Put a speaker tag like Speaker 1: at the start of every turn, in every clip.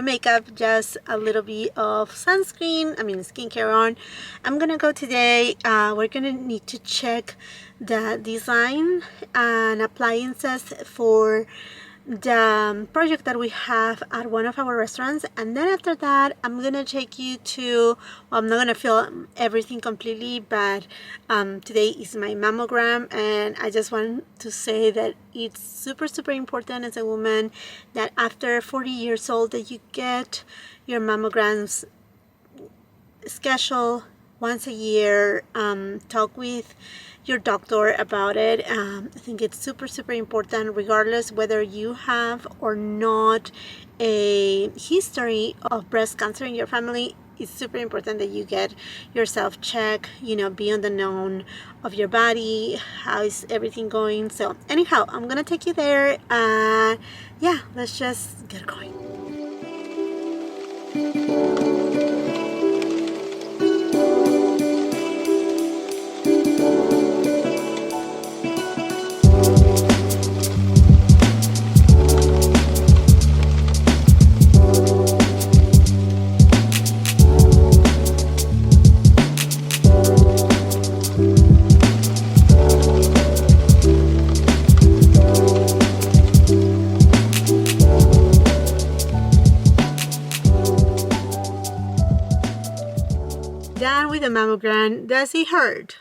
Speaker 1: to makeup, just a little bit of sunscreen, skincare on. I'm gonna go today. We're gonna need to check the design and appliances for the project that we have at one of our restaurants, and then after that I'm gonna take you to, well, I'm not gonna film everything completely, but today is my mammogram, and I just want to say that it's super important as a woman that after 40 years old that you get your mammograms scheduled once a year. Talk with your doctor about it. I think it's super important, regardless whether you have or not a history of breast cancer in your family. It's super important that you get yourself checked, be on the known of your body, how is everything going. So anyhow, I'm gonna take you there, and yeah, let's just get going. Done with the mammogram. Does it hurt?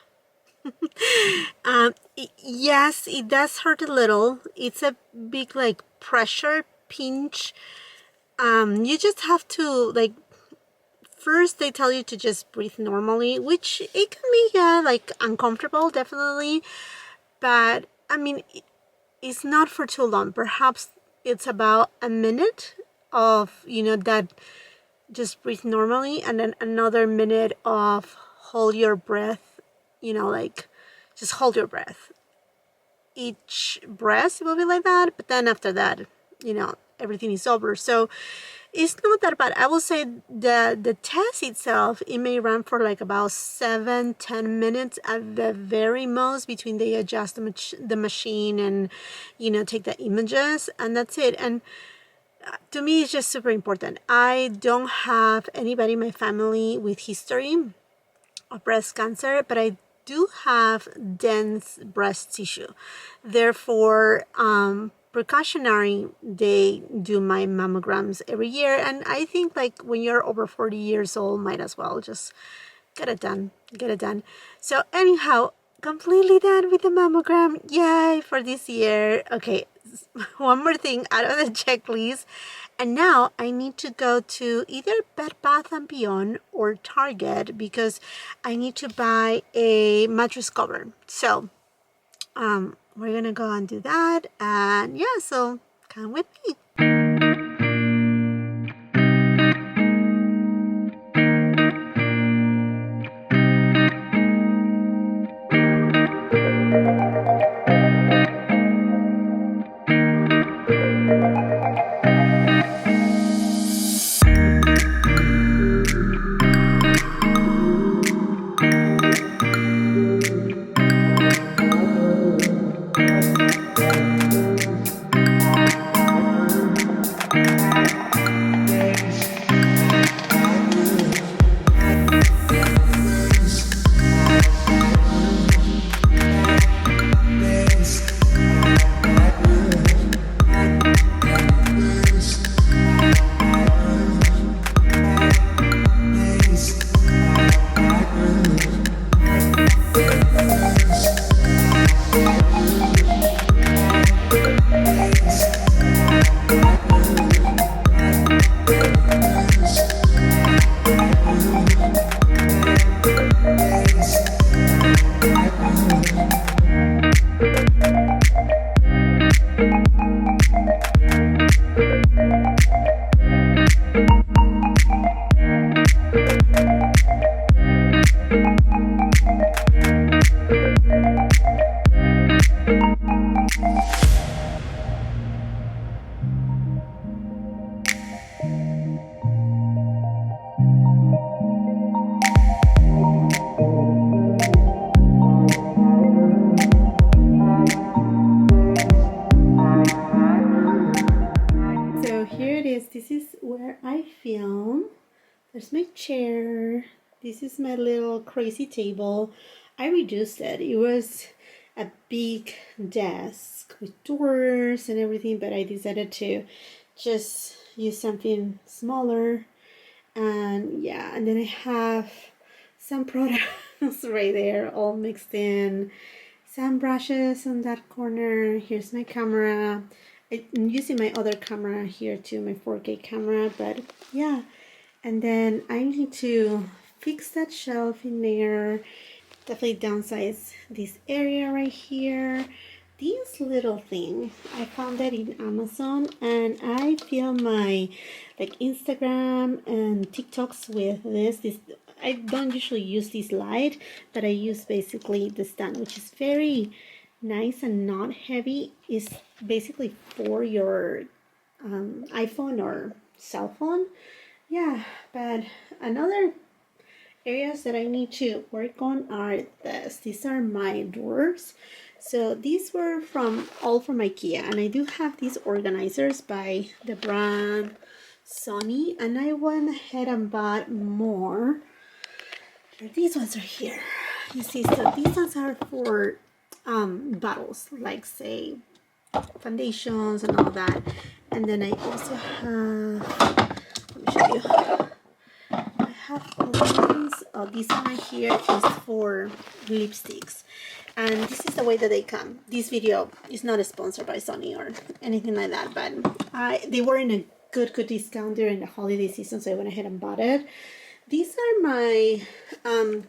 Speaker 1: Yes, it does hurt a little. It's a big pressure pinch. You just have to first they tell you to just breathe normally, which it can be uncomfortable, definitely, but it's not for too long. Perhaps it's about a minute of that just breathe normally, and then another minute of hold your breath, just hold your breath. Each breath will be like that, but then after that, everything is over. So it's not that bad. I will say the test itself, it may run for about 7-10 minutes at the very most, between they adjust the machine and take the images, and that's it. And to me, it's just super important. I don't have anybody in my family with history of breast cancer, but I do have dense breast tissue. Therefore, precautionary, they do my mammograms every year, and I think when you're over 40 years old, might as well just get it done. So anyhow, completely done with the mammogram. Yay for this year. Okay, one more thing out of the checklist, and now I need to go to either Bed Bath & Beyond or Target because I need to buy a mattress cover. So we're gonna go and do that, and yeah, so come with me. There's my chair. This is my little crazy table. I reduced it. It was a big desk with doors and everything, but I decided to just use something smaller. And yeah, and then I have some products right there all mixed in. Some brushes on that corner. Here's my camera. I'm using my other camera here too, my 4K camera, but yeah. And then I need to fix that shelf in there. Definitely downsize this area right here. This little thing, I found that in Amazon, and I film my like Instagram and TikToks with this. I don't usually use this light, but I use basically the stand, which is very nice and not heavy. It's basically for your iPhone or cell phone. Yeah, but another areas that I need to work on are this. These are my drawers. So these were all from IKEA, and I do have these organizers by the brand Sony, and I went ahead and bought more. These ones are here. You see, so these ones are for bottles, like say foundations and all that. And then I also have, let me show you. I have all these. Oh, this one here is for lipsticks, and this is the way that they come. This video is not sponsored by Sony or anything like that, but they were in a good discount during the holiday season, so I went ahead and bought it. These are my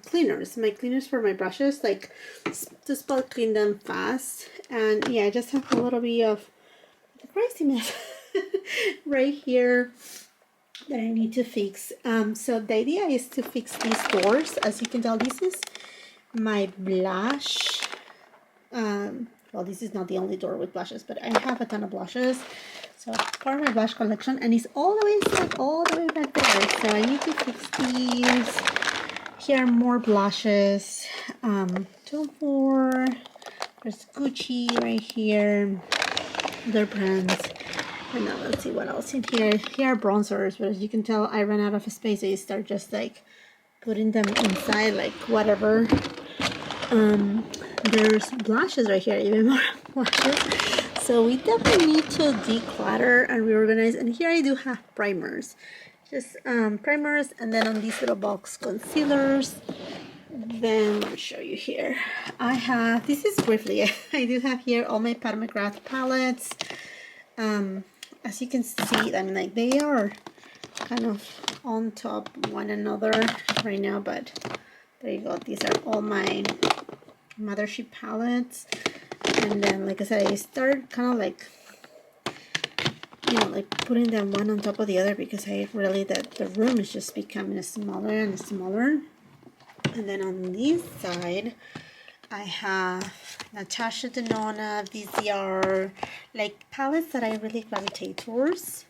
Speaker 1: cleaners for my brushes, like to spot clean them fast. And yeah, I just have a little bit of craziness right here that I need to fix. So the idea is to fix these doors. As you can tell, this is my blush. Well, this is not the only door with blushes, but I have a ton of blushes. So part of my blush collection, and it's all the way back there. So I need to fix these. Here are more blushes. Tilbury, there's Gucci right here. Other brands. And now let's see what else in here. Here are bronzers, but as you can tell, I ran out of space. I start just like putting them inside, like whatever. There's blushes right here, even more blushes. So we definitely need to declutter and reorganize. And here I do have primers, just primers, and then on this little box, concealers. Then let me show you here. I have, this is briefly, I do have here all my MCGRATH palettes. As you can see, I mean, like they are kind of on top one another right now, but there you go. These are all my Mothership palettes. And then, like I said, I started kind of like, you know, like putting them one on top of the other because I really, the room is just becoming smaller and smaller. And then on this side, I have NATASHA, DENONA, VCR, like palettes that I really gravitate towards.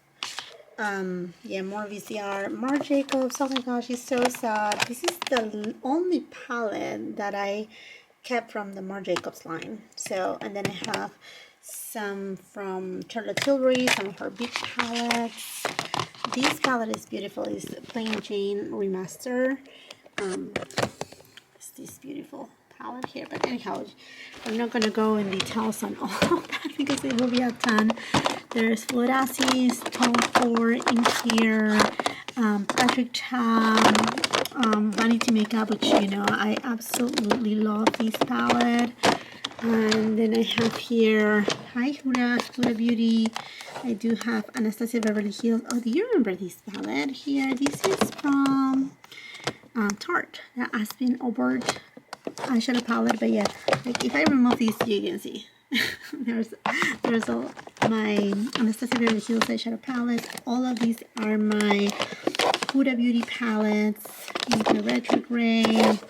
Speaker 1: Yeah, more VCR, Marc Jacobs. Oh my gosh, it's so sad. This is the only palette that I kept from the Marc Jacobs line. So, and then I have some from TILBURY, some of her big palettes. This palette is beautiful. It's the Plain Jane Remaster. It's this beautiful palette here, but anyhow, I'm not going to go in details on all of that because it will be a ton. There's Florasis, Tom Ford in here, Patrick Cham, Vanity Makeup, which you know I absolutely love this palette. And then I have here, hi Huda Beauty. I do have Anastasia Beverly Hills. Oh, do you remember this palette here? This is from Tarte, the Aspen Overt eyeshadow palette. But yeah, like if I remove these, you can see there's all my Anastasia Beverly Hills eyeshadow palettes. All of these are my Huda Beauty palettes. The Retrograde,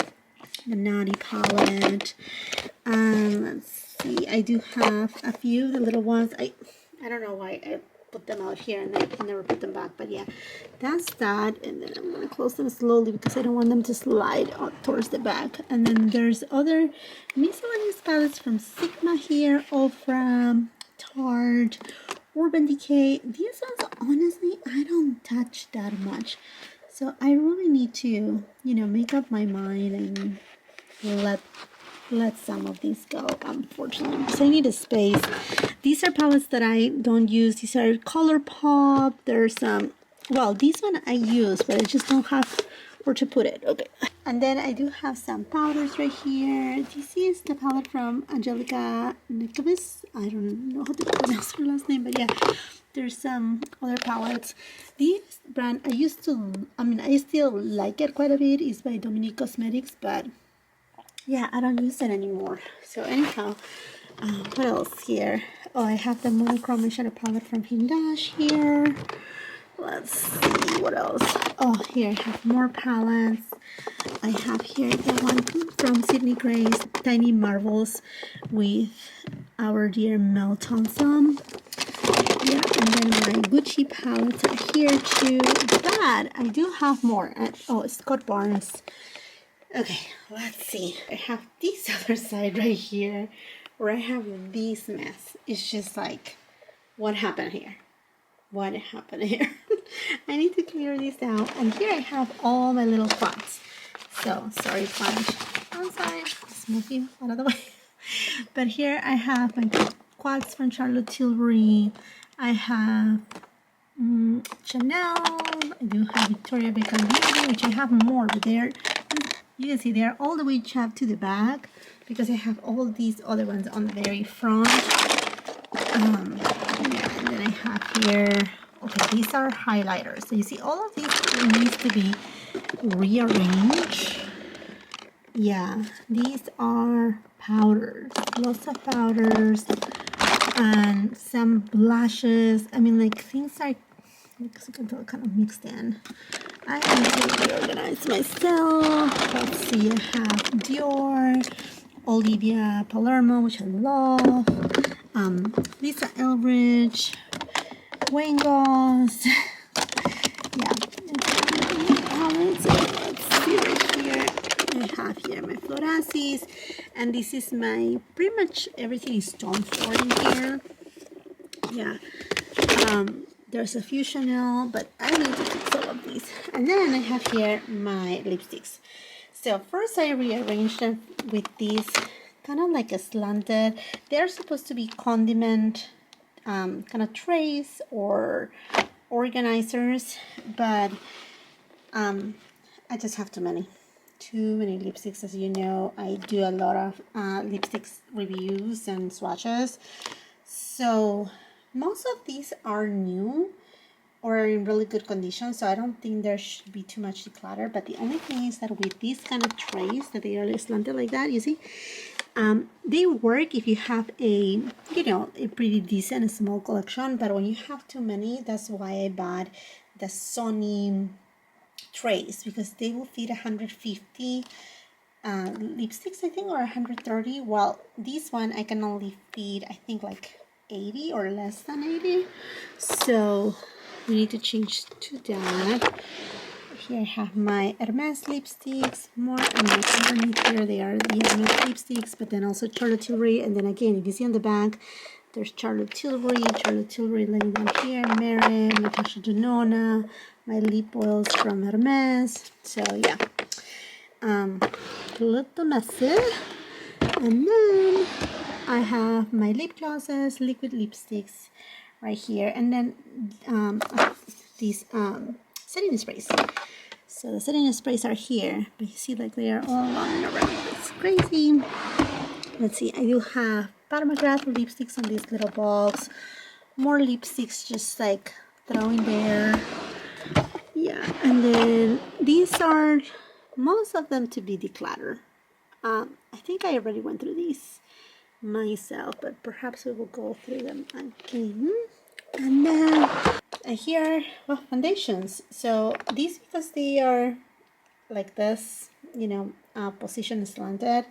Speaker 1: the Naughty palette. Let's see. I do have a few of the little ones. I don't know why I put them out here and I never put them back, but yeah, that's that. And then I'm gonna close them slowly because I don't want them to slide out towards the back. And then there's other miscellaneous palettes from Sigma here, all from Tarte, Urban Decay. These ones honestly I don't touch that much, So I really need to, you know, make up my mind and let some of these go, unfortunately, because I need a space. These are palettes that I don't use. These are ColourPop. There's well, this one I use, but I just don't have where to put it. Okay. And then I do have some powders right here. This is the palette from Angelica Nicovis. I don't know how to pronounce her last name, but yeah, there's some other palettes. This brand I used to, I mean, I still like it quite a bit. It's by Dominique Cosmetics, but yeah, I don't use it anymore. So anyhow, what else here? Oh, I have the Monochrome eyeshadow palette from Hindash here. Let's see what else. Oh, here I have more palettes. I have here the one from Sydney Grace, Tiny Marvels, with our dear Mel Thompson. Yeah, and then my Gucci palettes are here too. But I do have more. Oh, Scott Barnes. Okay, let's see. I have this other side right here where I have this mess. It's just like, what happened here? What happened here? I need to clear this out. And here I have all my little pots. So, sorry, Punch. I'm sorry. Let's move you out of the way. But here I have my quads from Charlotte Tilbury. I have Chanel. I do have Victoria Beckham Beauty, which I have more, but they're, you can see they're all the way chapped to the back because I have all these other ones on the very front. Yeah, and then I have here, okay, these are highlighters. So you see all of these needs to be rearranged. Yeah, these are powders, lots of powders and some blushes. I mean, like, things are, because you can tell, kind of mixed in. I need to reorganize myself. Let's see, I have Dior, Olivia Palermo, which I love, Lisa Eldridge, Wayne Goss. Yeah, let's see right here. I have here my Florasis, and this is my, pretty much everything is Tom Ford in here. Yeah, there's a few Chanel, but I need to fix all of these. And then I have here my lipsticks. So first I rearranged them with these kind of like a slanted, they're supposed to be condiment kind of trays or organizers, but I just have too many lipsticks. As you know, I do a lot of lipsticks reviews and swatches, so most of these are new or in really good condition, so I don't think there should be too much declutter. But the only thing is that with these kind of trays that they are slanted like that, you see, they work if you have a, you know, a pretty decent small collection. But when you have too many, that's why I bought the Sony trays, because they will fit 150 lipsticks, I think, or 130. Well, this one I can only feed, I think, like 80 or less than 80. So we need to change to that. Here I have my Hermes lipsticks, more Hermes underneath here. They are the Hermes lipsticks, but then also Charlotte Tilbury. And then again, if you see on the back, there's Charlotte Tilbury laying down here, Mary, NATASHA DENONA, my lip oils from Hermes. So yeah, little messy. And then I have my lip glosses, liquid lipsticks right here, and then these setting sprays. So the setting sprays are here, but you see, like, they are all running around. It's crazy. Let's see, I do have MCGRATH lipsticks on this little box. More lipsticks just like throwing there. Yeah, and then these are most of them to be decluttered. I think I already went through these myself, but perhaps we will go through them again. And then here, well, foundations. So these, because they are like this, you know, position slanted,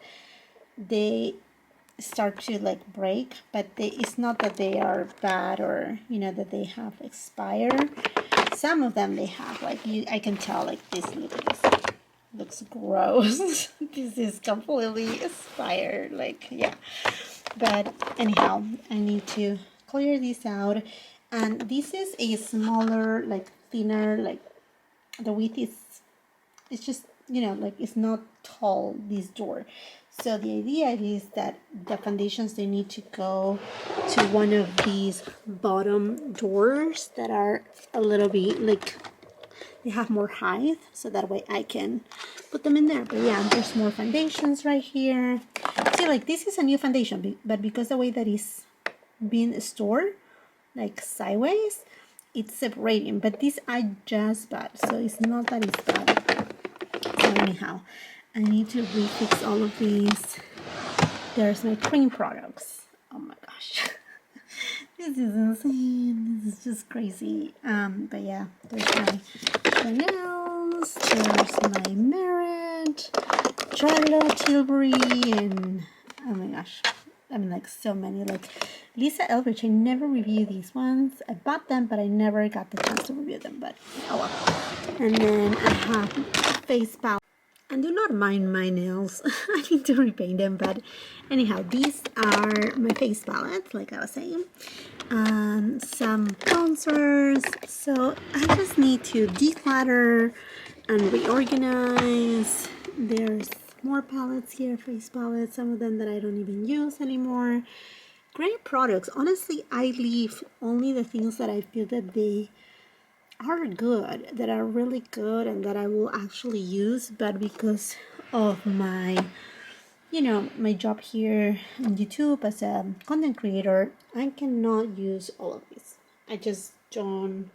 Speaker 1: they start to like break, but it's not that they are bad or, you know, that they have expired. Some of them they have, like, I can tell, like, this, look at this, looks gross. This is completely expired, like, yeah. But anyhow, I need to clear this out. And this is a smaller, like, thinner, like, the width is, it's just, you know, like it's not tall, this door. So the idea is that the foundations, they need to go to one of these bottom doors that are a little bit like, they have more height, so that way I can put them in there. But yeah, there's more foundations right here. See, like this is a new foundation, but because the way that is being stored, like sideways, it's separating. But these I just bought, so it's not that it's bad. So anyhow, I need to refix all of these. There's my cream products. Oh my gosh. This is insane. This is just crazy. But yeah, there's my Chanel's, there's my Merit, Charlotte, Tilbury, and oh my gosh, I mean, like so many. Like Lisa Eldridge, I never reviewed these ones. I bought them, but I never got the chance to review them. But oh well. And then I have face palette. And do not mind my nails. I need to repaint them, but anyhow, these are my face palettes, like I was saying. Some bronzers. So I just need to declutter and reorganize. There's more palettes here, face palettes, some of them that I don't even use anymore. Great products. Honestly, I leave only the things that I feel that they are good, that are really good and that I will actually use. But because of my, you know, my job here on YouTube as a content creator, I cannot use all of these. I just don't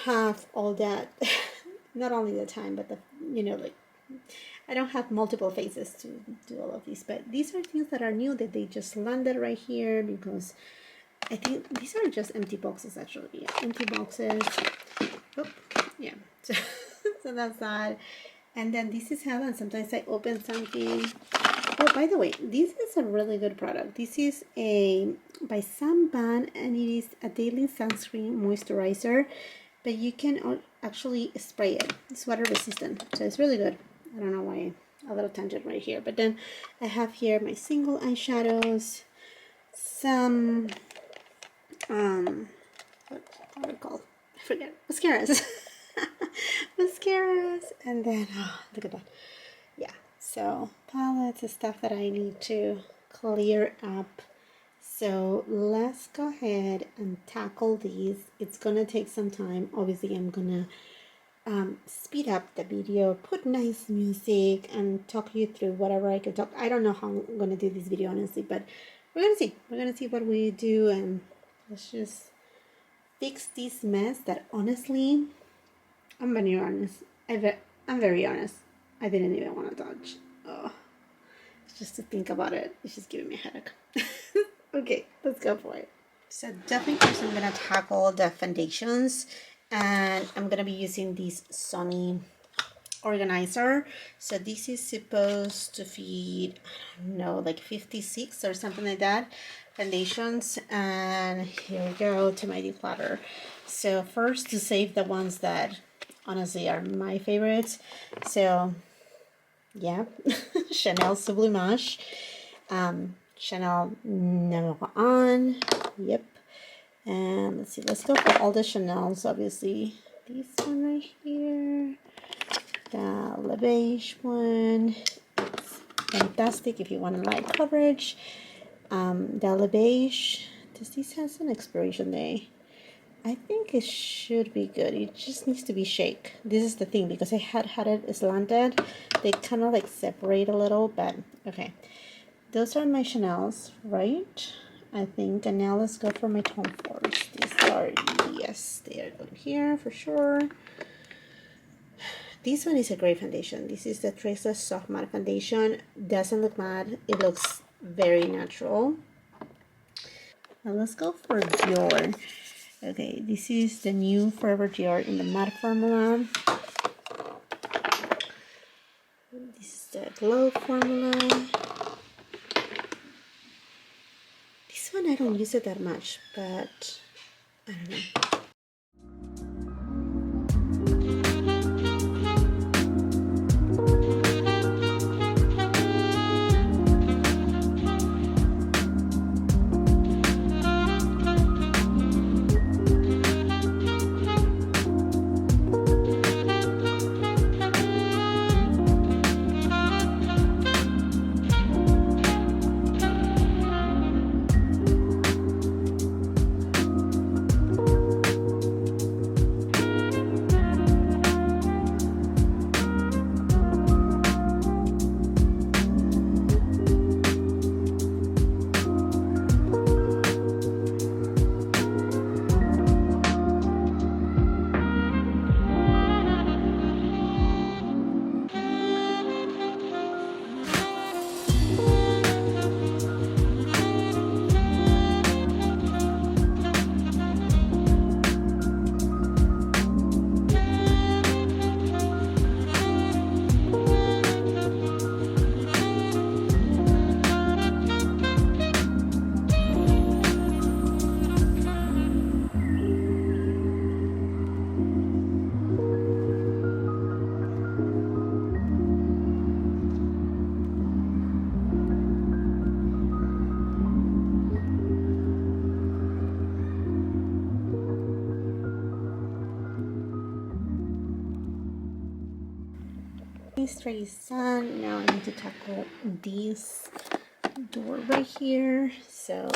Speaker 1: have all that not only the time, but the, you know, like I don't have multiple faces to do all of these. But these are things that are new, that they just landed right here because I think these are just empty boxes, actually. Yeah, empty boxes. Oh, yeah. So, so that's that. And then this is how, and sometimes I open something. Oh, by the way, this is a really good product. This is a by Samban, and it is a daily sunscreen moisturizer, but you can actually spray it. It's water resistant, so it's really good. I don't know why, a little tangent right here. But then I have here my single eyeshadows, some what are they called? I forget. Mascaras. Mascaras. And then, oh, look at that. Yeah. So, palettes is stuff that I need to clear up. So, let's go ahead and tackle these. It's going to take some time. Obviously, I'm going to speed up the video, put nice music, and talk you through whatever I can talk. I don't know how I'm going to do this video, honestly, but we're going to see. We're going to see what we do, and let's just fix this mess that honestly, I'm very honest. I'm very honest. I didn't even want to touch. Oh, just to think about it, it's just giving me a headache. Okay, let's go for it. So definitely first I'm going to tackle the foundations, and I'm going to be using this Sony organizer. So this is supposed to feed, I don't know, like 56 or something like that foundations. And here we go to my declutter. So first, to save the ones that honestly are my favorites. So yeah, Chanel Sublimage, Chanel Mammogram, yep. And let's see, let's go for all the Chanels. Obviously this one right here, the Le Beige one, it's fantastic if you want a light coverage. The Le Beige, does this has an expiration day? I think it should be good. It just needs to be shake. This is the thing, because I had it slanted, they kind of like separate a little, but okay. Those are my Chanels, right? I think. And now let's go for my Tom Fords. These are, yes, they are good here for sure. This one is a great foundation. This is the Traceless Soft Matte Foundation. Doesn't look matte. It looks very natural. Now let's go for Dior. Okay, this is the new Forever Dior in the matte formula. This is the glow formula. This one I don't use it that much, but I don't know. This tray is done. Now I need to tackle this door right here. So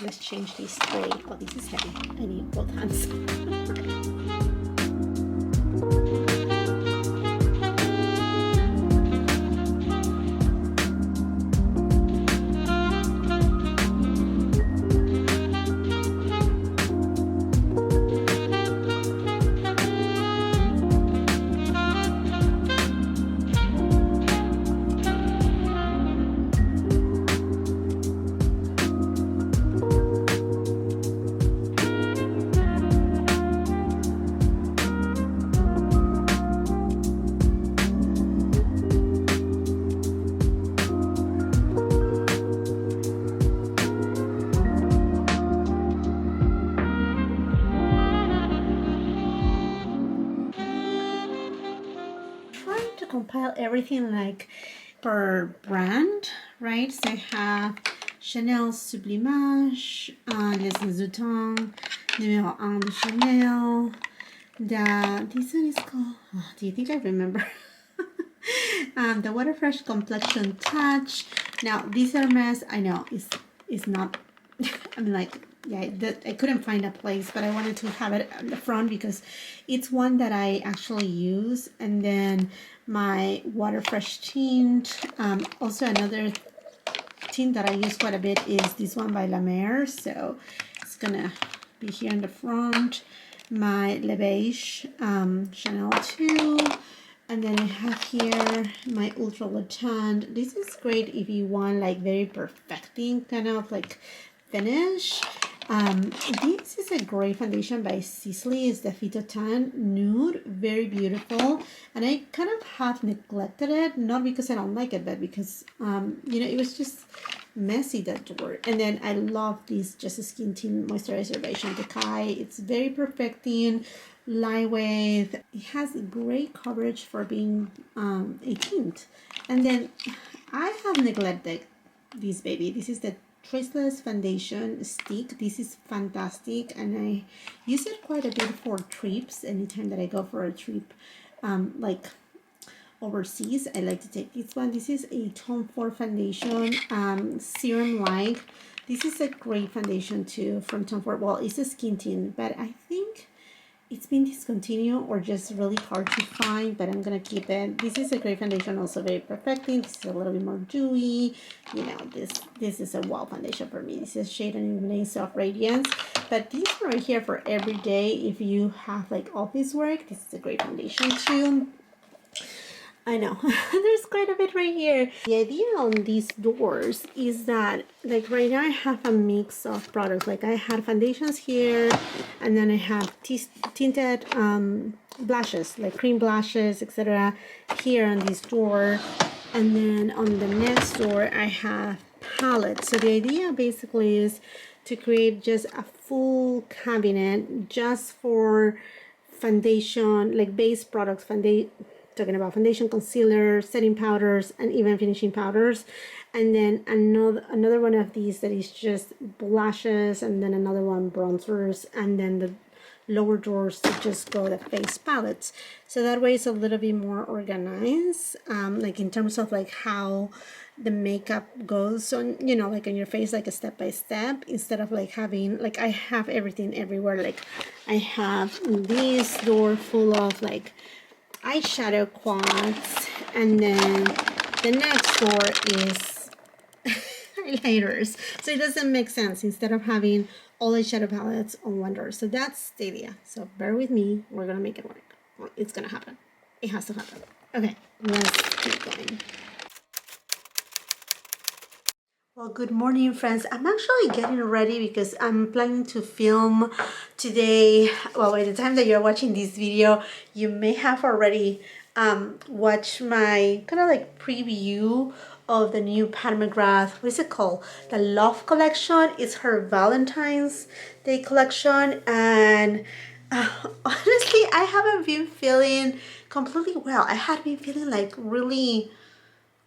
Speaker 1: let's change this tray. Oh, this is heavy. I need both hands. Compile everything like per brand, right? So I have Chanel Sublimage, Les Zoutons, Numéro 1 de Chanel. This one is called, oh, do you think I remember? The Water Fresh Complexion Touch. Now this Hermes, I know is not, I'm like, yeah, I couldn't find a place, but I wanted to have it on the front because it's one that I actually use. And then my Water Fresh tint. Also another tint that I use quite a bit is this one by La Mer, so it's gonna be here in the front. My Le Beige Chanel 2. And then I have here my Ultra Le Tint. This is great if you want like very perfecting kind of like finish. This is a great foundation by SISLEY. It's the Phyto Tan Nude, very beautiful, and I kind of have neglected it, not because I don't like it, but because you know, it was just messy, that door. And then I love this Just Skin Tint Moisturizer by Chantecaille. It's very perfecting, lightweight. It has great coverage for being a tint. And then I have neglected this baby. This is the Traceless Foundation Stick. This is fantastic, and I use it quite a bit for trips. Anytime that I go for a trip, like overseas, I like to take this one. This is a Tom Ford foundation, Serum Light. This is a great foundation too from Tom Ford. Well, it's a skin tint, but I think it's been discontinued or just really hard to find, but I'm gonna keep it. This is a great foundation, also very perfecting. This is a little bit more dewy. You know, this is a wow foundation for me. This is Shade and Illuminate Soft Radiance. But these are right here for every day. If you have like office work, this is a great foundation too. I know, there's quite a bit right here. The idea on these doors is that, like right now I have a mix of products. Like I had foundations here, and then I have tinted blushes, like cream blushes, etc. here on this door. And then on the next door, I have palettes. So the idea basically is to create just a full cabinet just for foundation, like base products, talking about foundation, concealer, setting powders, and even finishing powders. And then another one of these that is just blushes, and then another one bronzers, and then the lower drawers to just go the face palettes. So that way it's a little bit more organized, like in terms of like how the makeup goes on, you know, like on your face, like a step by step, instead of like having, like I have everything everywhere. Like I have this door full of like eyeshadow quads, and then the next door is highlighters. So it doesn't make sense instead of having all eyeshadow palettes on one door. So that's the idea. So bear with me. We're gonna make it work. It's gonna happen. It has to happen. Okay, let's keep going. Well, good morning, friends. I'm actually getting ready because I'm planning to film today. Well, by the time that you're watching this video, you may have already watched my kind of like preview of the new Pat McGrath. What is it called? The Love Collection. It's her Valentine's Day collection, and honestly, I haven't been feeling completely well. I had been feeling like really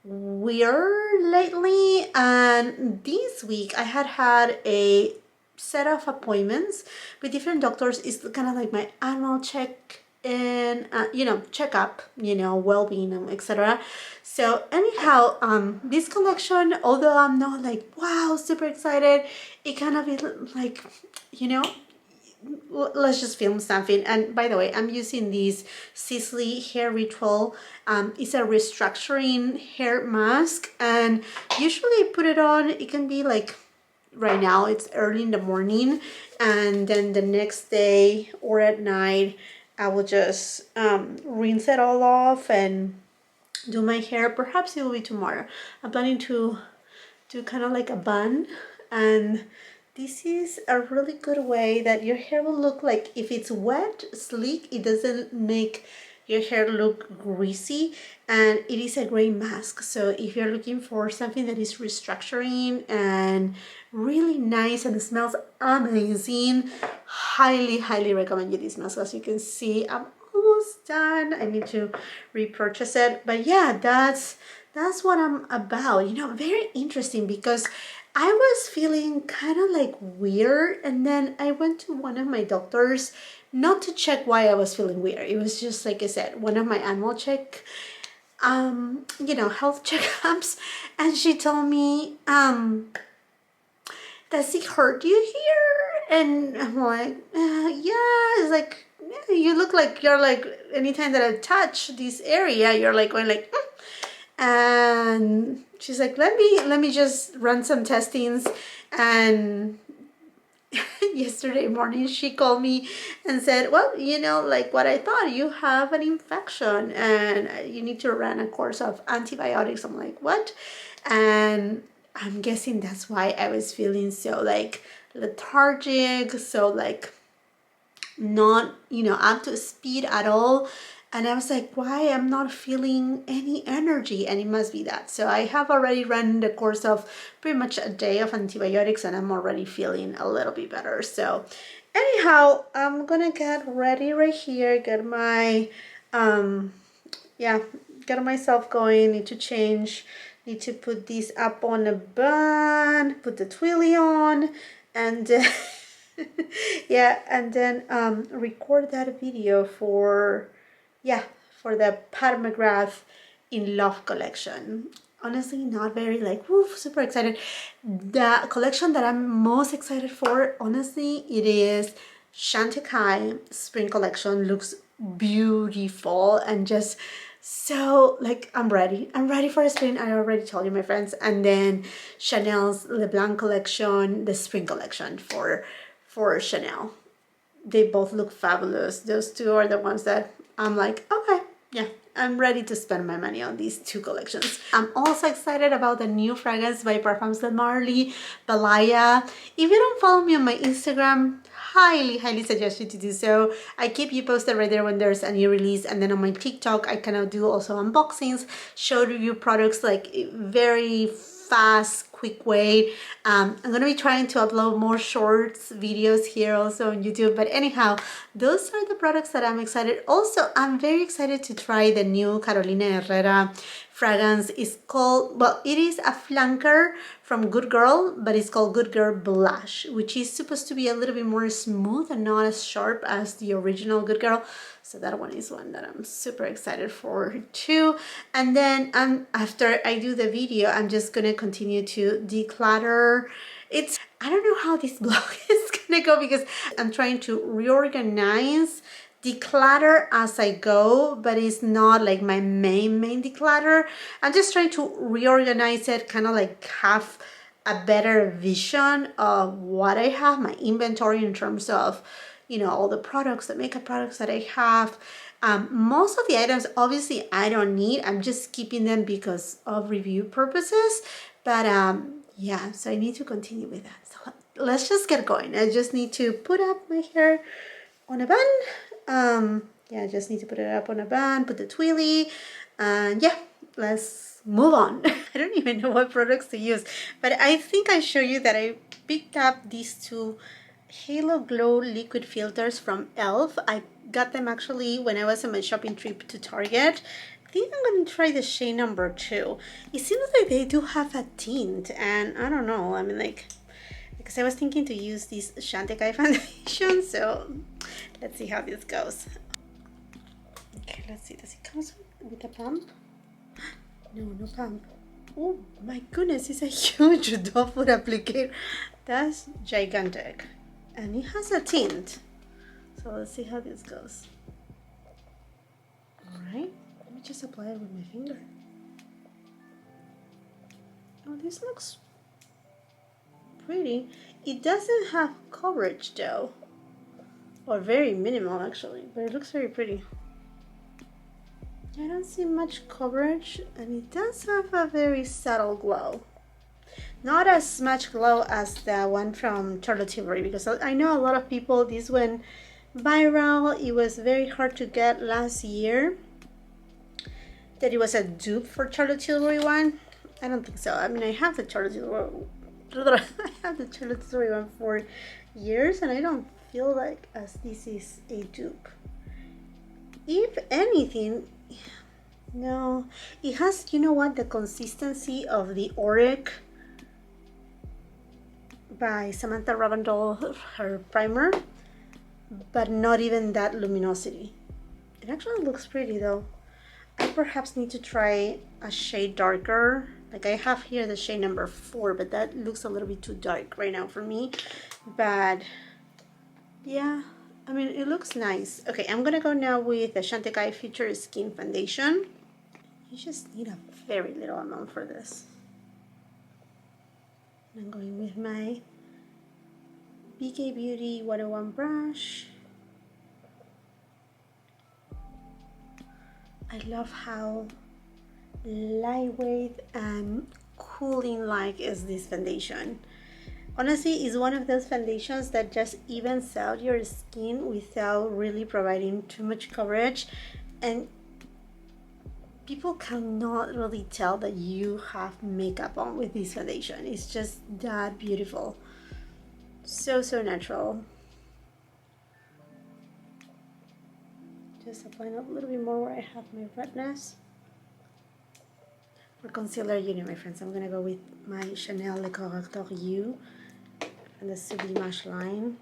Speaker 1: weird lately, and this week I had a set of appointments with different doctors. It's kind of like my annual check and you know, check up, you know, well-being, etc. So anyhow, this collection, although I'm not like wow super excited, it kind of is like, you know, let's just film something. And by the way, I'm using this SISLEY hair ritual. It's a restructuring hair mask, and usually I put it on, it can be like right now it's early in the morning, and then the next day or at night I will just rinse it all off and do my hair. Perhaps it will be tomorrow. I'm planning to do kind of like a bun, and this is a really good way that your hair will look like, if it's wet, sleek, it doesn't make your hair look greasy, and it is a great mask. So if you're looking for something that is restructuring and really nice and smells amazing, highly recommend you this mask. As you can see, I'm almost done. I need to repurchase it, but yeah, that's what I'm about. You know, very interesting, because I was feeling kind of like weird, and then I went to one of my doctors, not to check why I was feeling weird. It was just, like I said, one of my annual check, you know, health checkups, and she told me, does it hurt you here? And I'm like, yeah. It's like, yeah, you look like you're like, anytime that I touch this area, you're like going like, and she's like, let me just run some testings. And yesterday morning she called me and said, well, you know, like what I thought, you have an infection and you need to run a course of antibiotics. I'm like, what? And I'm guessing that's why I was feeling so like lethargic, so like not, you know, up to speed at all. And I was like, why I'm not feeling any energy? And it must be that. So I have already run the course of pretty much a day of antibiotics, and I'm already feeling a little bit better. So anyhow, I'm gonna get ready right here, get my yeah, get myself going. Need to change, need to put these up on a bun, put the twilly on, and yeah, and then record that video for, yeah, for the MCGRATH in Love collection. Honestly, not very like woof, super excited. The collection that I'm most excited for, honestly, it is Chantecaille spring collection. Looks beautiful and just so like I'm ready for a spring. I already told you, my friends. And then Chanel's Leblanc collection, the spring collection for Chanel. They both look fabulous. Those two are the ones that I'm like, okay, yeah, I'm ready to spend my money on these two collections. I'm also excited about the new fragrance by Parfums de Marly, VALAYA. If you don't follow me on my Instagram, highly suggest you to do so. I keep you posted right there when there's a new release. And then on my TikTok, I kind of do also unboxings, show review products like very fast, quick way. I'm gonna be trying to upload more shorts videos here also on YouTube. But anyhow, those are the products that I'm excited. Also, I'm very excited to try the new Carolina Herrera fragrance. Is called, well, it is a flanker from Good Girl, but it's called Good Girl Blush, which is supposed to be a little bit more smooth and not as sharp as the original Good Girl. So that one is one that I'm super excited for too. And then after I do the video, I'm just gonna continue to declutter. I don't know how this vlog is gonna go, because I'm trying to reorganize, declutter as I go, but it's not like my main declutter. I'm just trying to reorganize it, kind of like have a better vision of what I have, my inventory in terms of, you know, all the products, the makeup products that I have. Most of the items, obviously, I don't need. I'm just keeping them because of review purposes. But yeah, so I need to continue with that. So let's just get going. I just need to put up my hair on a bun. Yeah, I just need to put it up on a bun, put the twilly, and yeah, let's move on. I don't even know what products to use, but I think I show you that I picked up these two Halo Glow liquid filters from e.l.f. I got them actually when I was on my shopping trip to Target. I think I'm gonna try the shade number 2. It seems like they do have a tint, and I don't know, I mean, like, because I was thinking to use this Chantecaille foundation, so let's see how this goes. Okay, let's see. Does it come with a pump? No, no pump. Oh my goodness, it's a huge doe foot applicator. That's gigantic. And it has a tint. So let's see how this goes. Alright, let me just apply it with my finger. Oh, this looks pretty. It doesn't have coverage though. Or very minimal actually, but it looks very pretty. I don't see much coverage, and it does have a very subtle glow. Not as much glow as the one from Charlotte Tilbury, because I know a lot of people, this went viral. It was very hard to get last year. That it was a dupe for Charlotte Tilbury one. I don't think so. I mean, I have the Charlotte Tilbury one for years, and I don't feel like as this is a dupe. If anything, no, it has, you know what, the consistency of the Auric by Samantha Ravandol, her primer, but not even that luminosity. It actually looks pretty though. I perhaps need to try a shade darker. Like I have here the shade number 4, but that looks a little bit too dark right now for me. But yeah, I mean, it looks nice. Okay, I'm gonna go now with the Chantecaille Future Skin Foundation. You just need a very little amount for this. I'm going with my BK Beauty 101 brush. I love how lightweight and cooling-like is this foundation. Honestly, it's one of those foundations that just evens out your skin without really providing too much coverage, and people cannot really tell that you have makeup on with this foundation. It's just that beautiful. So natural. Just applying a little bit more where I have my redness. For concealer, you know, my friends, I'm gonna go with my Chanel Le Correcteur U and the Sublimage line.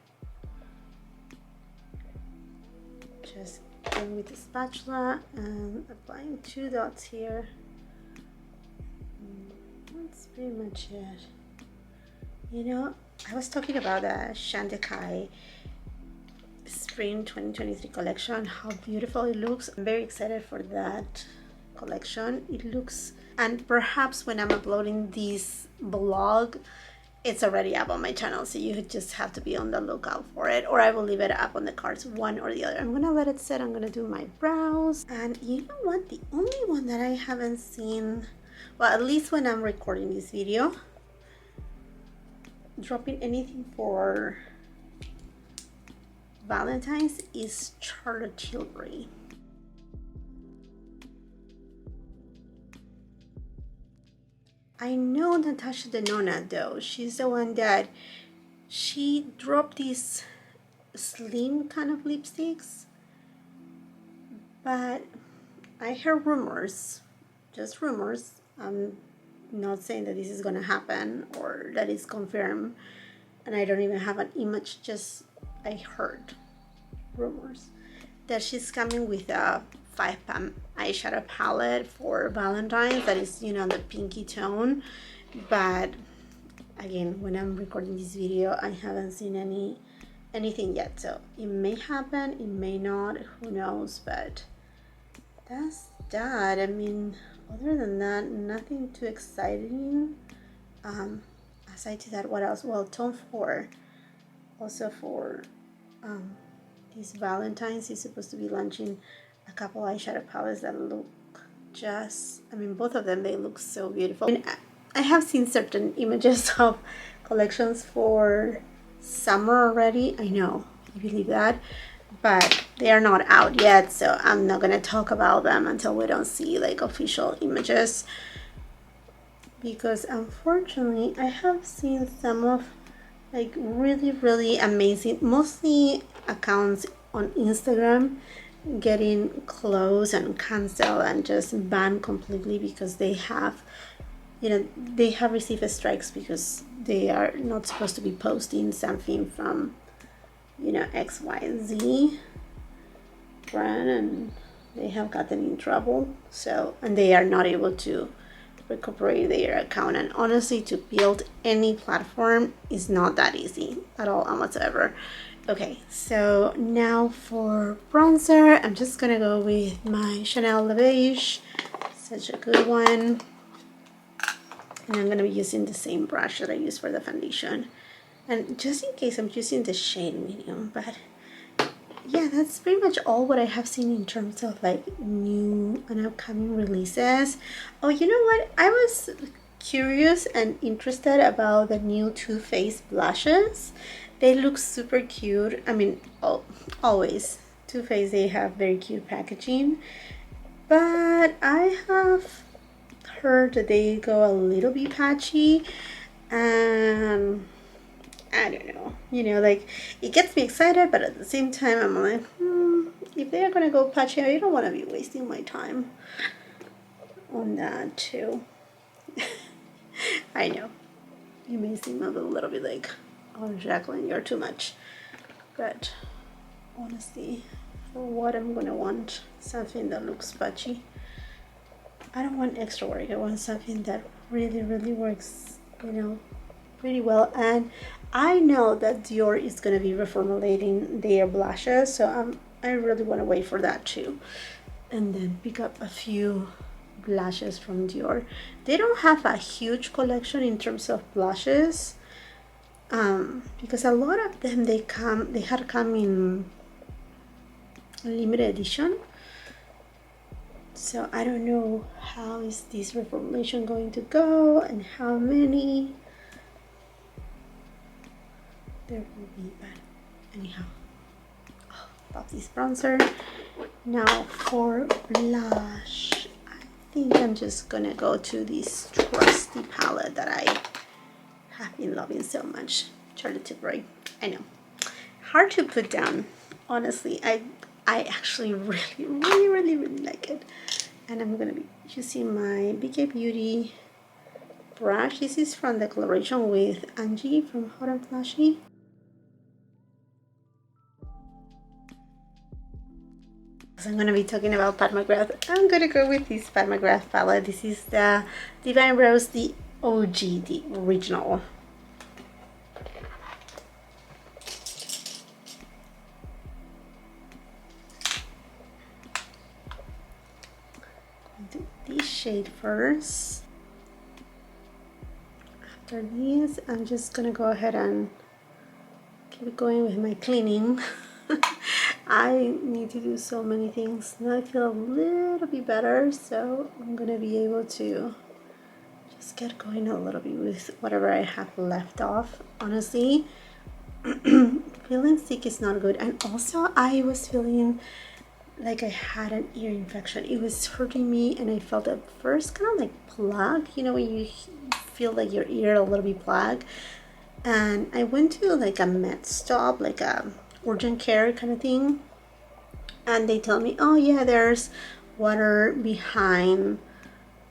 Speaker 1: Just going with the spatula and applying 2 dots here. That's pretty much it. You know, I was talking about the Chantecaille Spring 2023 collection, how beautiful it looks. I'm very excited for that collection. It looks, and perhaps when I'm uploading this vlog, it's already up on my channel, so you just have to be on the lookout for it, or I will leave it up on the cards, one or the other. I'm gonna let it set. I'm gonna do my brows, and you know what, the only one that I haven't seen, well, at least when I'm recording this video, dropping anything for Valentine's is Charlotte Tilbury. I know NATASHA DENONA though. She's the one that she dropped these slim kind of lipsticks, but I heard rumors, just rumors. I'm not saying that this is gonna happen or that it's confirmed, and I don't even have an image, just I heard rumors that she's coming with a 5-pan eyeshadow palette for Valentine's that is, you know, the pinky tone. But again, when I'm recording this video, I haven't seen anything yet, so it may happen, it may not, who knows. But that's that. I mean, other than that, nothing too exciting. Aside to that, what else? Well, Tom Ford also for this Valentine's is supposed to be launching a couple eyeshadow palettes that look just, I mean, both of them, they look so beautiful. I mean, I have seen certain images of collections for summer already. I know, I believe that, but they are not out yet, so I'm not gonna talk about them until we don't see like official images, because unfortunately I have seen some of like really amazing, mostly accounts on Instagram, getting closed and canceled and just banned completely because they have, you know, they have received strikes because they are not supposed to be posting something from, you know, XYZ brand. And they have gotten in trouble. So, and they are not able to recuperate their account. And honestly, to build any platform is not that easy at all whatsoever. Okay, so now for bronzer, I'm just gonna go with my Chanel Le Beige, such a good one. And I'm gonna be using the same brush that I use for the foundation. And just in case, I'm using the shade medium, but yeah, that's pretty much all what I have seen in terms of like new and upcoming releases. Oh, you know what? I was curious and interested about the new Too Faced blushes. They look super cute. I mean, always Too Faced, they have very cute packaging, but I have heard that they go a little bit patchy, and I don't know, you know, like it gets me excited, but at the same time I'm like, if they're gonna go patchy, I don't want to be wasting my time on that too. I know you may seem a little bit like, oh Jacqueline, you're too much, but honestly, for what I'm gonna want something that looks patchy. I don't want extra work. I want something that really works, you know, pretty well. And I know that Dior is going to be reformulating their blushes, so I really want to wait for that too, and then pick up a few blushes from Dior. They don't have a huge collection in terms of blushes, because a lot of them they had come in limited edition. So I don't know how is this reformulation going to go and how many there will be, but anyhow, pop this bronzer. Now for blush, I think I'm just gonna go to this trusty palette that I have been loving so much, Charlotte Tilbury. I know, hard to put down, honestly. I actually really like it, and I'm gonna be using my BK Beauty brush. This is from the collaboration with Angie from Hot and Flashy. So I'm going to be talking about Pat McGrath. I'm going to go with this Pat McGrath palette. This is the Divine Rose, the OG, the original. I'll do this shade first. After this, I'm just going to go ahead and keep going with my cleaning. I need to do so many things. Now I feel a little bit better, so I'm gonna be able to just get going a little bit with whatever I have left off. Honestly, feeling sick is not good, and also I was feeling like I had an ear infection. It was hurting me, and I felt at first kind of like plug, you know, when you feel like your ear a little bit plug. And I went to like a med stop, like a urgent care kind of thing, and they tell me, oh yeah, there's water behind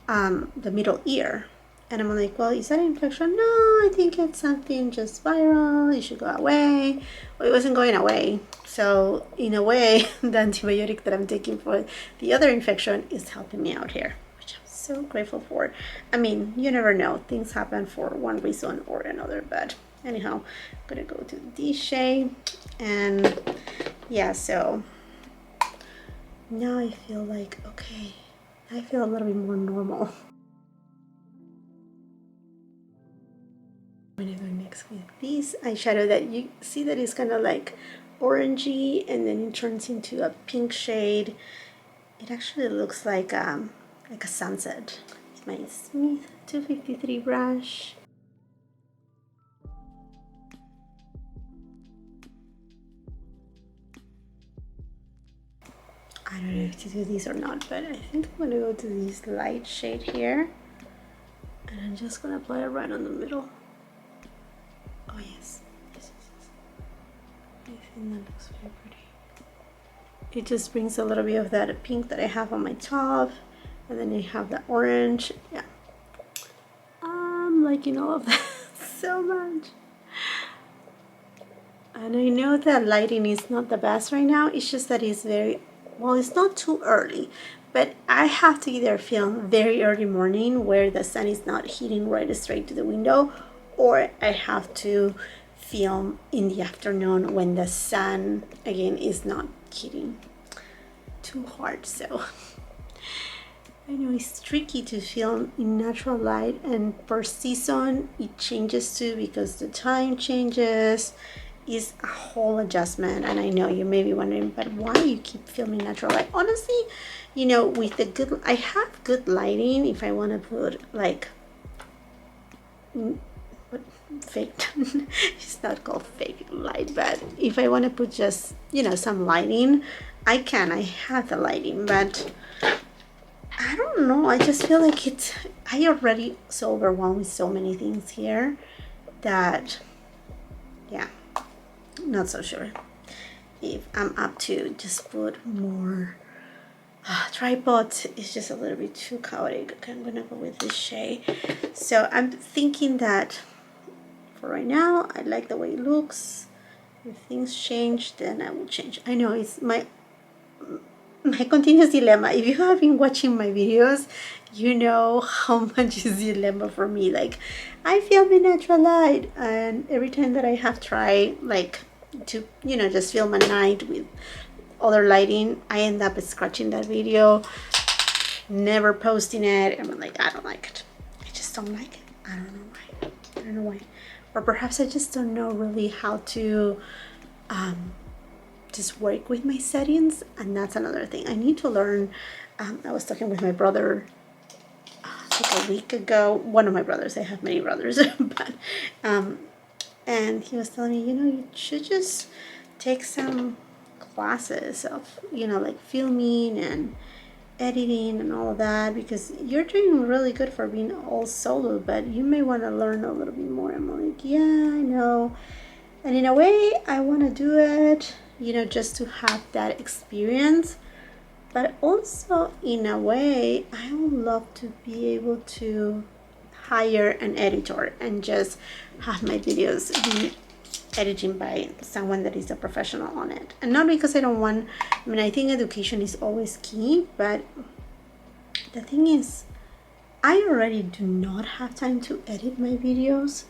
Speaker 1: the middle ear. And I'm like, well, is that an infection? No, I think it's something just viral, it should go away. Well, it wasn't going away. So in a way, the antibiotic that I'm taking for the other infection is helping me out here, which I'm so grateful for. I mean, you never know, things happen for one reason or another, but anyhow, I'm gonna go to this shade, and yeah, so now I feel like, okay, I feel a little bit more normal. I'm gonna go next with this eyeshadow that you see that is kind of like orangey, and then it turns into a pink shade. It actually looks like a sunset. It's my Smith 253 brush. I don't know if to do these or not, but I think I'm gonna go to this light shade here, and I'm just gonna apply it right on the middle. Oh yes, yes. I think that looks very pretty. It just brings a little bit of that pink that I have on my top, and then I have the orange. Yeah, I'm liking all of that so much. And I know that lighting is not the best right now. It's just that it's very well, it's not too early, but I have to either film very early morning where the sun is not hitting right straight to the window, or I have to film in the afternoon when the sun again is not hitting too hard. So I know it's tricky to film in natural light, and per season it changes too because the time changes. Is a whole adjustment. And I know you may be wondering, but why you keep filming natural light? Honestly, you know, with the good, I have good lighting if I want to put like what, fake it's not called fake light, but if I want to put just, you know, some lighting, I can. I have the lighting, but I don't know, I just feel like it's, I already so overwhelmed with so many things here that, yeah, not so sure if I'm up to just put more tripods. It's just a little bit too chaotic. Okay, I'm gonna go with this shade. So I'm thinking that for right now I like the way it looks. If things change, then I will change. I know it's my continuous dilemma. If you have been watching my videos, you know how much is dilemma for me. Like, I film in natural light, and every time that I have tried like to, you know, just film at night with other lighting, I end up scratching that video, never posting it. I'm like, I don't like it. I just don't like it. I don't know why. I don't know why. Or perhaps I just don't know really how to just work with my settings, and that's another thing I need to learn. I was talking with my brother like a week ago. One of my brothers, I have many brothers, but and he was telling me, you know, you should just take some classes of, you know, like filming and editing and all of that, because you're doing really good for being all solo, but you may want to learn a little bit more. I'm like, yeah, I know. And in a way, I want to do it, you know, just to have that experience. But also, in a way, I would love to be able to hire an editor and just have my videos be edited by someone that is a professional on it. And not because I don't want, I mean, I think education is always key, but the thing is, I already do not have time to edit my videos.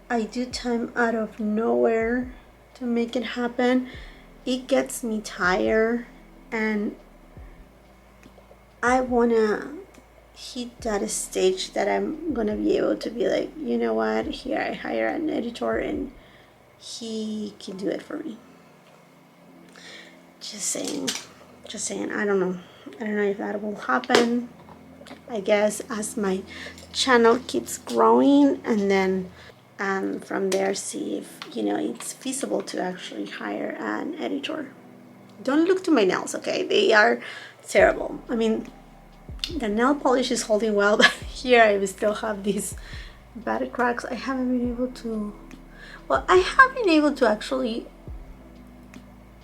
Speaker 1: I do time out of nowhere to make it happen. It gets me tired, and I wanna hit that stage that I'm gonna be able to be like, you know what, here I hire an editor and he can do it for me. Just saying, I don't know if that will happen. I guess as my channel keeps growing, and then from there see if, you know, it's feasible to actually hire an editor. Don't look to my nails, okay? They are terrible. I mean, the nail polish is holding well, but here I still have these bad cracks. I haven't been able to, well, I have been able to actually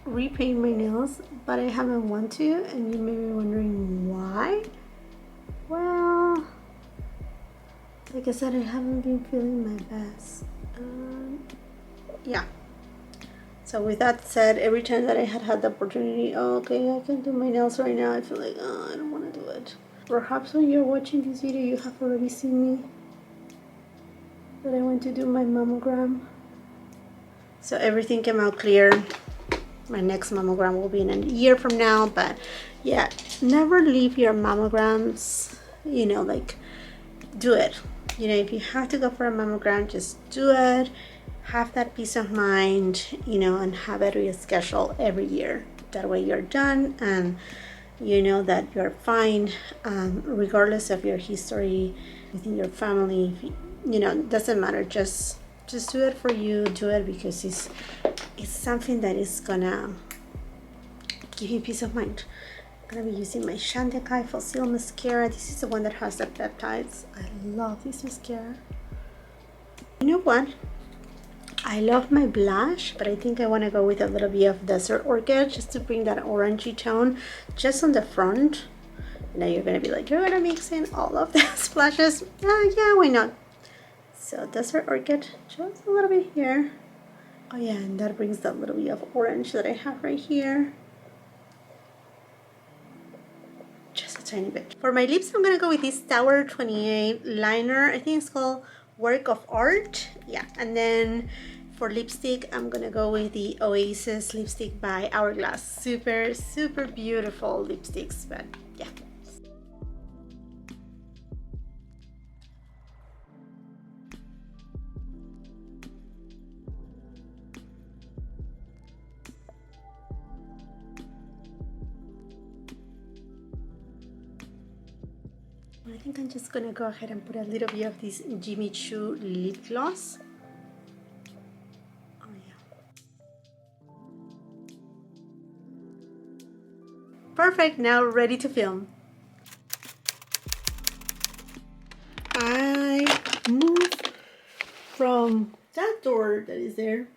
Speaker 1: repaint my nails, but I haven't want to, and you may be wondering why. Well, like I said, I haven't been feeling my best. Yeah. So with that said, every time that I had the opportunity, oh, okay, I can do my nails right now, I feel like, oh, I don't want to do it. Perhaps when you're watching this video, you have already seen me that I went to do my mammogram. So everything came out clear. My next mammogram will be in a year from now, but yeah, never leave your mammograms, you know, like, do it. You know, if you have to go for a mammogram, just do it. Have that peace of mind, you know, and have it rescheduled every year. That way you're done, and you know that you're fine, regardless of your history within your family. You know, it doesn't matter. Just do it for you. Do it because it's something that is gonna give you peace of mind. I'm gonna be using my Chantecaille Fossil mascara. This is the one that has the peptides. I love this mascara. You know what? I love my blush, but I think I want to go with a little bit of Desert Orchid just to bring that orangey tone just on the front. Now you're gonna be like, you're gonna mix in all of the splashes. Yeah, why not? So Desert Orchid, just a little bit here. Oh yeah, and that brings that little bit of orange that I have right here. tiny bit. For my lips, I'm gonna go with this Tower 28 liner. I think it's called Work of Art. Yeah, and then for lipstick, I'm gonna go with the Oasis lipstick by Hourglass. Super, super beautiful lipsticks, but yeah. I think I'm just gonna go ahead and put a little bit of this Jimmy Choo lip gloss. Oh yeah. Perfect, now ready to film. I moved from that door that is there.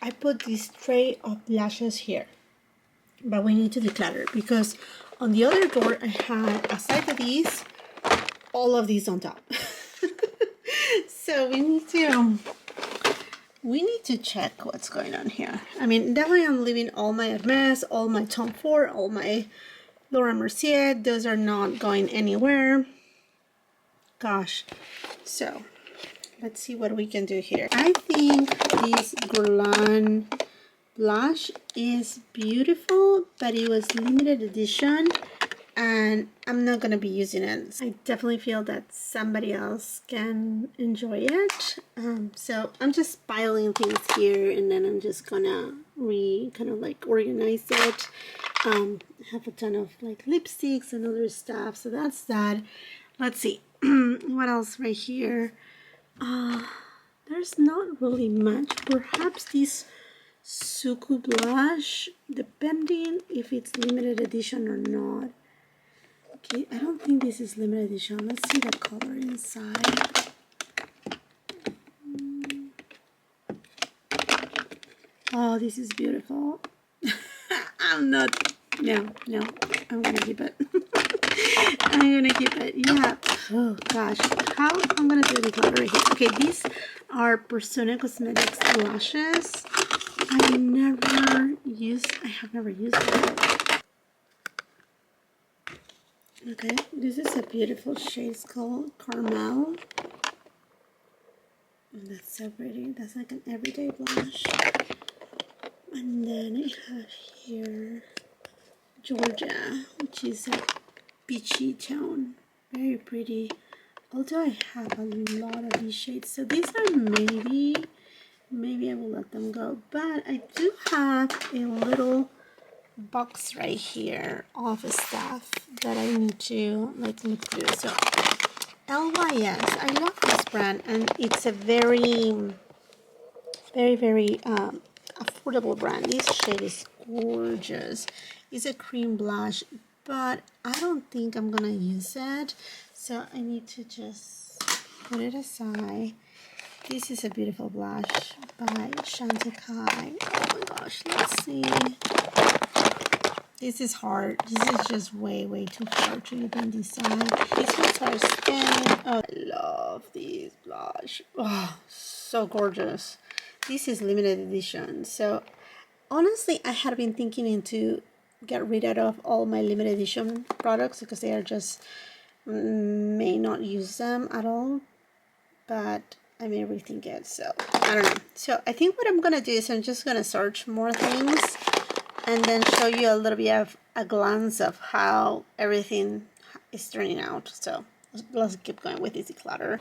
Speaker 1: I put this tray of lashes here, but we need to declutter because on the other door I had, aside of these, all of these on top. So we need to check what's going on here. I mean, definitely I'm leaving all my Hermes, all my Tom Ford, all my Laura Mercier. Those are not going anywhere. Gosh. So let's see what we can do here. I think this Guerlain blush is beautiful, but it was limited edition and I'm not gonna be using it. I definitely feel that somebody else can enjoy it. So I'm just piling things here and then I'm just gonna kind of like organize it. I have a ton of like lipsticks and other stuff, so that's that. Let's see. What else right here? There's not really much. Perhaps this SUQQU blush, depending if it's limited edition or not. Okay, I don't think this is limited edition. Let's see the color inside. Oh, this is beautiful. I'm gonna keep it. I'm gonna keep it. Yeah. Oh gosh, how I'm gonna do the color right here. Okay, these are Persona Cosmetics blushes. I have never used them. Okay, this is a beautiful shade. It's called Caramel. And that's so pretty. That's like an everyday blush. And then I have here Georgia, which is a peachy tone. Very pretty. Although I have a lot of these shades, so these are maybe I will let them go. But I do have a little box right here of stuff that I need to like look through. So LYS, I love this brand, and it's a very affordable brand. This shade is gorgeous. It's a cream blush, but I don't think I'm gonna use it, so I need to just put it aside. This is a beautiful blush by Chantecaille. Oh my gosh, let's see. This is hard. This is just way too hard to even decide. These ones are stunning. Oh, I love this blush. Oh, so gorgeous. This is limited edition. So honestly, I had been thinking to get rid of all my limited edition products because they are just may not use them at all. But I may rethink it. So I don't know. So I think what I'm gonna do is I'm just gonna search more things and then show you a little bit of a glance of how everything is turning out. So let's keep going with this declutter.